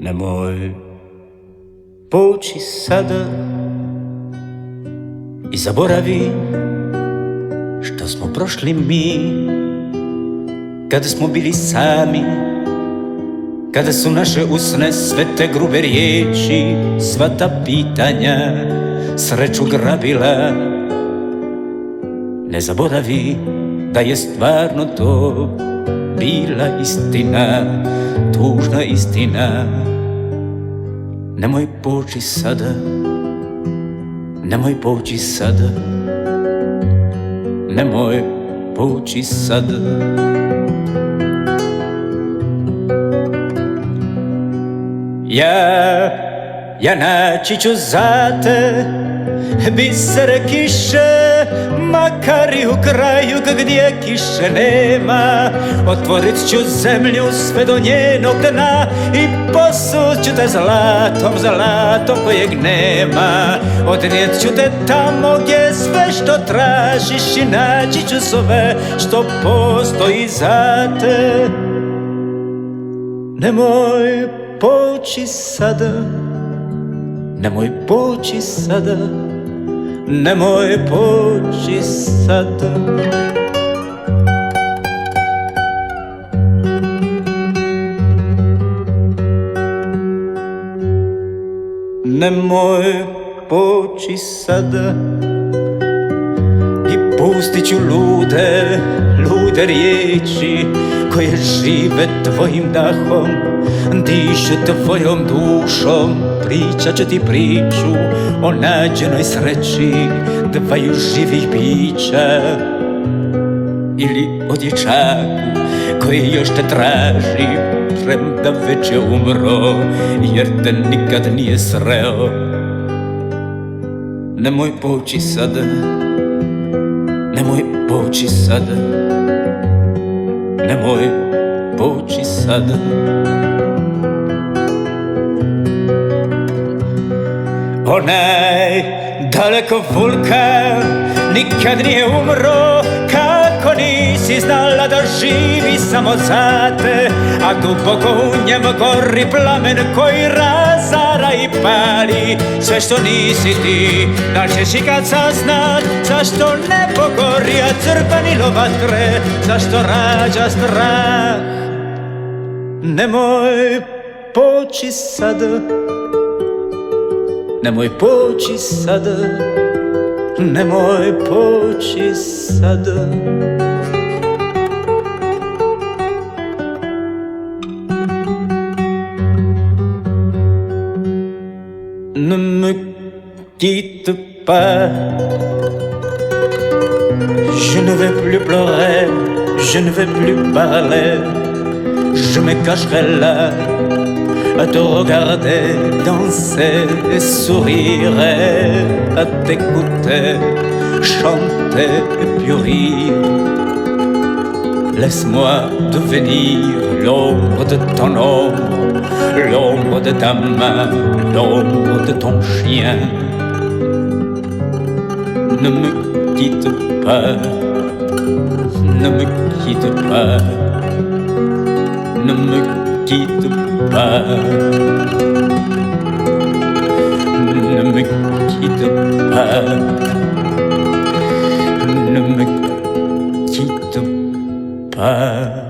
Nemoj poći sada i zaboravi što smo prošli mi, kada smo bili sami, kada su naše usne sve te grube riječi, sva ta pitanja sreću grabila. Ne zaboravi da je stvarno to bila istina, tužna istina. Nemoj poći sada, nemoj poći sada, nemoj poći sada. Ja naći ću za te bisere kiše, makar i u kraju gdje kiše nema. Otvorit ću zemlju sve do njenog dna i posut ću te zlatom, zlatom kojeg nema. Odnijet ću te tamo gdje sve što tražiš i naći ću sve što postoji za te. Nemoj poći sada, nemoj poći sada, nemoj poći sada. Nemoj poći sada i pustit ću lude riječi koje žive tvojim dahom, diše tvojom dušom. Pričat ću ti priču o nađenoj sreći dvaju živih bića, ili o dječaku koji još te traži, premda već je umro jer te nikad nije sreo. Nemoj poći sada, nemoj poći sada, nemoj poći sada. Onaj daleko vulkan nikad nije umro, kako nisi znala da živi samo za te, a duboko u njem gori plamen koji razara i pali sve što nisi ti. Da ćeš i kad saznat zašto ne pogori, a crvenilo vatre zašto rađa strah. Nemoj poći sada, nemoj poći sada, nemoj poći sada. Ne me quitte pas, je ne vais plus pleurer, je ne vais plus parler, je me cacherai là à te regarder danser et sourire, à t'écouter chanter et puis rire. Laisse-moi devenir l'ombre de ton ombre, l'ombre de ta main, l'ombre de ton chien. Ne me quitte pas, ne me quitte pas, ne me quitte pas, ne me quitte pas, ne me quitte pas.